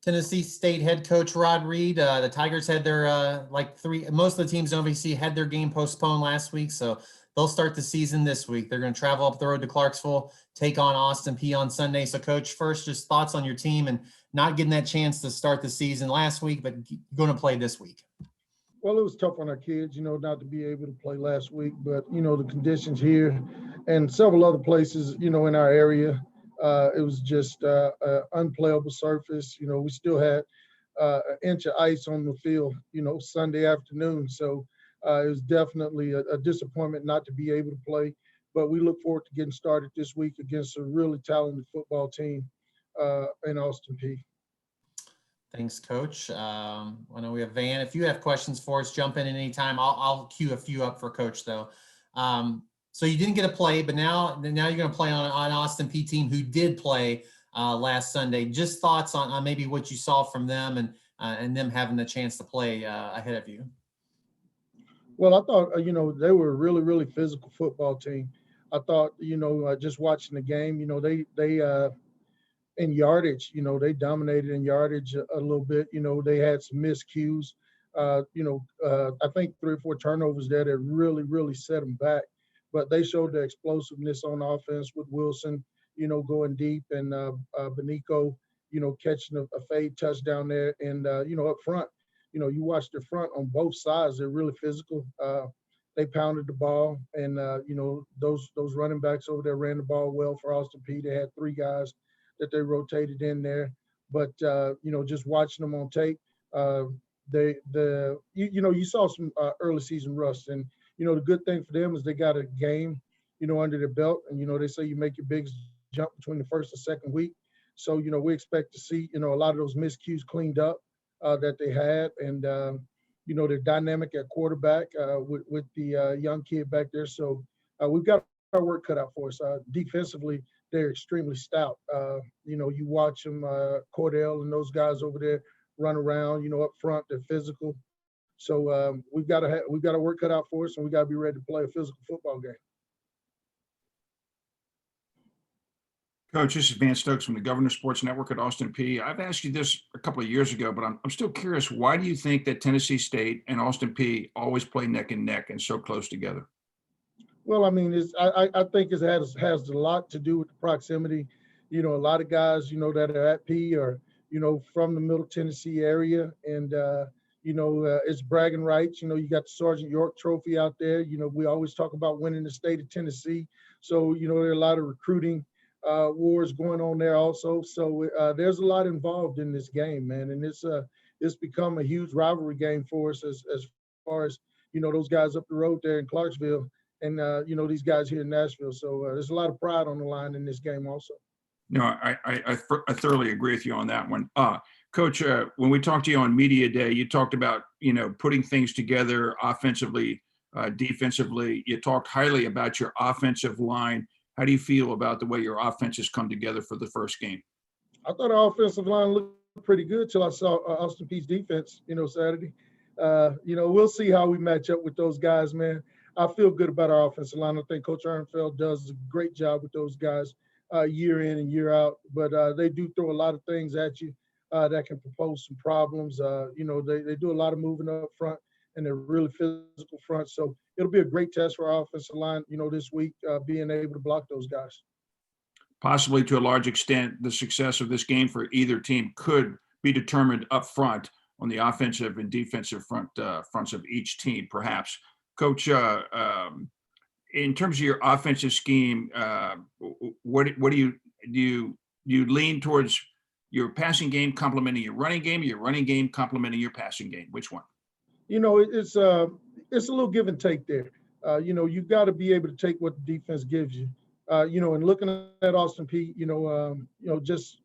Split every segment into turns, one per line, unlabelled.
Tennessee State head coach Rod Reed. The Tigers had their most of the teams in OVC had their game postponed last week, so they'll start the season this week. They're going to travel up the road to Clarksville, take on Austin P on Sunday. So, Coach, first, just thoughts on your team and not getting that chance to start the season last week, but going to play this week.
Well, it was tough on our kids, not to be able to play last week, but, the conditions here and several other places, in our area, it was just an unplayable surface. We still had an inch of ice on the field, Sunday afternoon. So it was definitely a disappointment not to be able to play. But we look forward to getting started this week against a really talented football team in Austin P.
Thanks, Coach. I know we have Van. If you have questions for us, jump in at any time. I'll queue a few up for Coach, though. So you didn't get a play, but now you're going to play on an Austin P team who did play last Sunday. Just thoughts on maybe what you saw from them and them having the chance to play ahead of you.
Well, I thought, they were a really, really physical football team. I thought, just watching the game, they in yardage, they dominated in yardage a little bit. They had some miscues. I think 3 or 4 turnovers there that really, really set them back. But they showed the explosiveness on offense with Wilson, going deep, and Benico, catching a fade touchdown there. And, up front, you watch the front on both sides. They're really physical. They pounded the ball. And, those running backs over there ran the ball well for Austin P. They had 3 guys that they rotated in there. But, just watching them on tape, you saw some early season rust. And, the good thing for them is they got a game, under their belt. And, they say you make your biggest jump between the first and second week. So, we expect to see, a lot of those miscues cleaned up that they had. And, they're dynamic at quarterback with the young kid back there. So we've got our work cut out for us. Defensively, they're extremely stout. You watch them, Cordell and those guys over there run around, up front, they're physical. So we've got to work cut out for us, and we got to be ready to play a physical football game.
Coach, this is Van Stokes from the Governor Sports Network at Austin P. I've asked you this a couple of years ago, but I'm still curious. Why do you think that Tennessee State and Austin P always play neck and neck and so close together?
Well, I mean, I think it has a lot to do with the proximity. A lot of guys, that are at P are, from the Middle Tennessee area, and it's bragging rights. You got the Sergeant York Trophy out there. We always talk about winning the state of Tennessee. So, there are a lot of recruiting wars going on there also. So there's a lot involved in this game, man. And it's become a huge rivalry game for us as far as, those guys up the road there in Clarksville and, these guys here in Nashville. So there's a lot of pride on the line in this game also.
No, I thoroughly agree with you on that one. Coach, when we talked to you on Media Day, you talked about, putting things together offensively, defensively. You talked highly about your offensive line. How do you feel about the way your offense has come together for the first game?
I thought our offensive line looked pretty good till I saw Austin Peay's defense, Saturday. We'll see how we match up with those guys, man. I feel good about our offensive line. I think Coach Ehrenfeld does a great job with those guys year in and year out. But they do throw a lot of things at you that can propose some problems. They do a lot of moving up front, and they're really physical front. So it'll be a great test for our offensive line, this week, being able to block those guys.
Possibly to a large extent, the success of this game for either team could be determined up front on the offensive and defensive fronts of each team, perhaps. Coach, in terms of your offensive scheme, what do you lean towards your passing game complementing your running game, your running game complementing your passing game? Which one?
It's a little give and take there. You've got to be able to take what the defense gives you. And looking at Austin Peay, just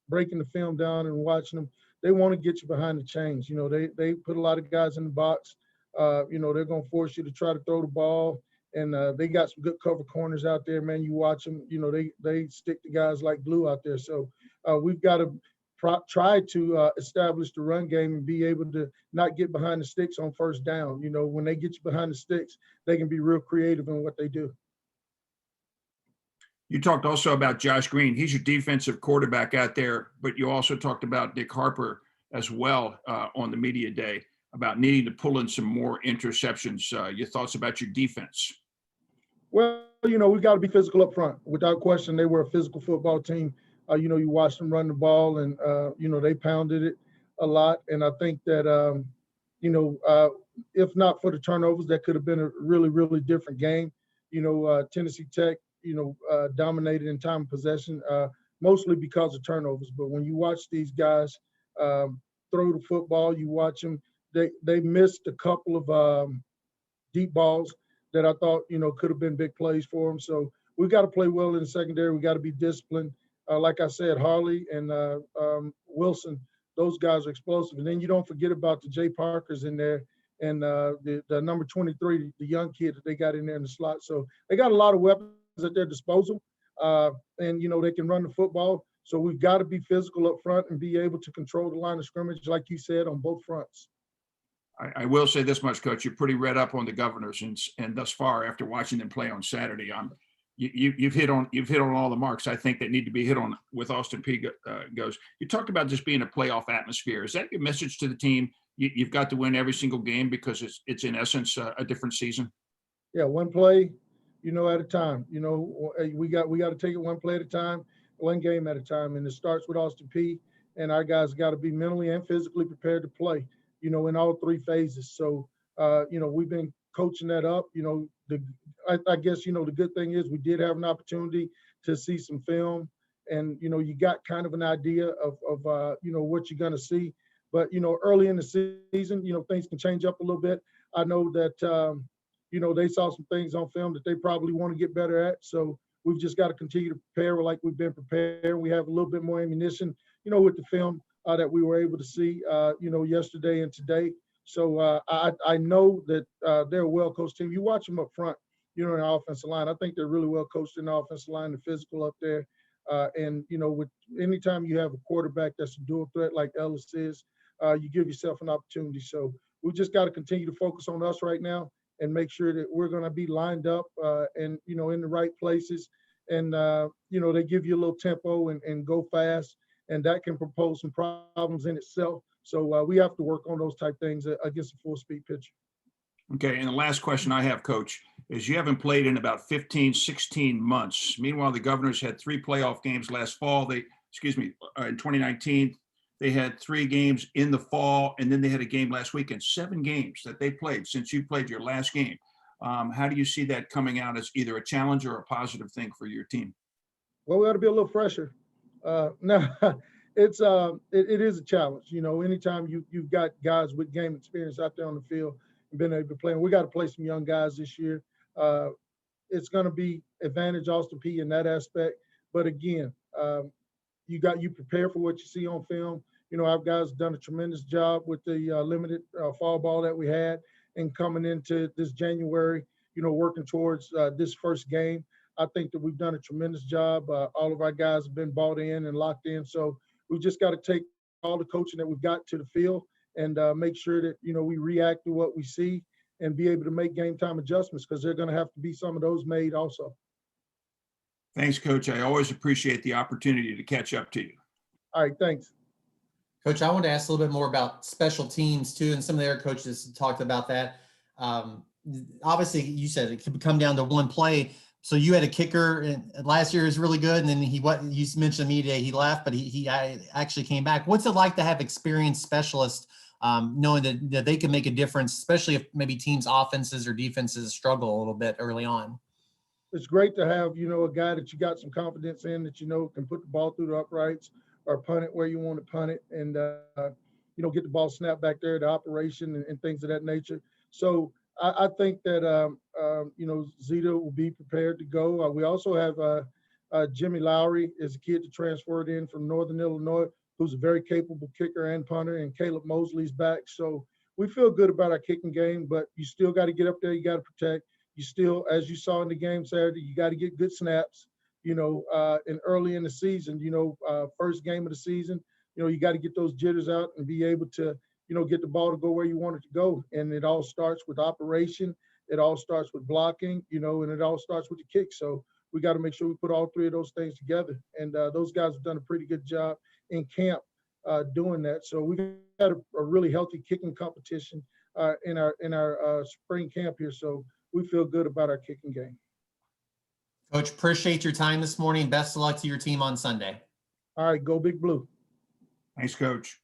breaking the film down and watching them, they want to get you behind the chains. They put a lot of guys in the box. They're going to force you to try to throw the ball. And they got some good cover corners out there, man. You watch them, they stick to guys like glue out there. So we've got to try to establish the run game and be able to not get behind the sticks on first down. When they get you behind the sticks, they can be real creative in what they do.
You talked also about Josh Green. He's your defensive quarterback out there, but you also talked about Nick Harper as well on the media day about needing to pull in some more interceptions. Your thoughts about your defense?
Well, we got to be physical up front. Without question, they were a physical football team. You watched them run the ball, and they pounded it a lot. And I think that if not for the turnovers, that could have been a really, really different game. Tennessee Tech, dominated in time of possession, mostly because of turnovers. But when you watch these guys throw the football, you watch them. They missed a couple of deep balls that I thought, could have been big plays for them. So we got to play well in the secondary. We got to be disciplined. Like I said, Harley and Wilson, those guys are explosive. And then you don't forget about the Jay Parkers in there and the number 23, the young kid that they got in there in the slot. So they got a lot of weapons at their disposal. And they can run the football. So we've got to be physical up front and be able to control the line of scrimmage, like you said, on both fronts.
I will say this much, Coach. You're pretty read up on the Governors, and thus far, after watching them play on Saturday, you've hit on all the marks I think that need to be hit on with Austin Peay goes. You talked about just being a playoff atmosphere. Is that your message to the team? You've got to win every single game because it's in essence a different season.
Yeah, one play, at a time. We got to take it one play at a time, one game at a time, and it starts with Austin Peay. And our guys got to be mentally and physically prepared to play, in all three phases. So, we've been coaching that up. I guess, the good thing is we did have an opportunity to see some film, and, you got kind of an idea of what you're going to see. But, early in the season, things can change up a little bit. I know that, they saw some things on film that they probably want to get better at. So we've just got to continue to prepare like we've been prepared. We have a little bit more ammunition, with the film that we were able to see, yesterday and today. So I know that they're a well-coached team. You watch them up front, in the offensive line. I think they're really well coached in the offensive line, the physical up there. And, with anytime you have a quarterback that's a dual threat like Ellis is, you give yourself an opportunity. So we just got to continue to focus on us right now and make sure that we're going to be lined up and, in the right places. And, they give you a little tempo and go fast, and that can propose some problems in itself. So we have to work on those type things against a full speed pitcher.
Okay. And the last question I have, Coach, is you haven't played in about 15, 16 months. Meanwhile, the Governors had 3 playoff games last fall. In 2019, they had 3 games in the fall, and then they had a game last weekend. 7 games that they played since you played your last game. How do you see that coming out as either a challenge or a positive thing for your team?
Well, we got to be a little fresher. Now, it is a challenge. Anytime you've got guys with game experience out there on the field and been able to play, and we got to play some young guys this year. It's going to be advantage Austin Peay in that aspect. But again, you prepare for what you see on film. Our guys done a tremendous job with the limited fall ball that we had, and coming into this January, working towards this first game. I think that we've done a tremendous job. All of our guys have been bought in and locked in. So we just got to take all the coaching that we've got to the field and make sure that, we react to what we see and be able to make game time adjustments, because they're going to have to be some of those made also.
Thanks, Coach. I always appreciate the opportunity to catch up to you.
All right, thanks.
Coach, I wanted to ask a little bit more about special teams too, and some of the other coaches talked about that. Obviously, you said it could come down to one play. So you had a kicker, and last year was really good, and then you mentioned to me today he left, but he actually came back. What's it like to have experienced specialists, knowing that they can make a difference, especially if maybe teams' offenses or defenses struggle a little bit early on?
It's great to have, a guy that you got some confidence in, that can put the ball through the uprights or punt it where you want to punt it, and get the ball snapped back there, the operation and things of that nature. So I think that Zeta will be prepared to go. We also have Jimmy Lowry is a kid that transferred in from Northern Illinois, who's a very capable kicker and punter, and Caleb Mosley's back. So we feel good about our kicking game, but you still got to get up there. You got to protect. You still, as you saw in the game Saturday, you got to get good snaps, and early in the season, first game of the season, you got to get those jitters out and be able to, get the ball to go where you want it to go. And it all starts with operation. It all starts with blocking, and it all starts with the kick. So we got to make sure we put all three of those things together. And those guys have done a pretty good job in camp doing that. So we got a really healthy kicking competition in our spring camp here. So we feel good about our kicking game.
Coach, appreciate your time this morning. Best of luck to your team on Sunday.
All right, go Big Blue.
Thanks, Coach.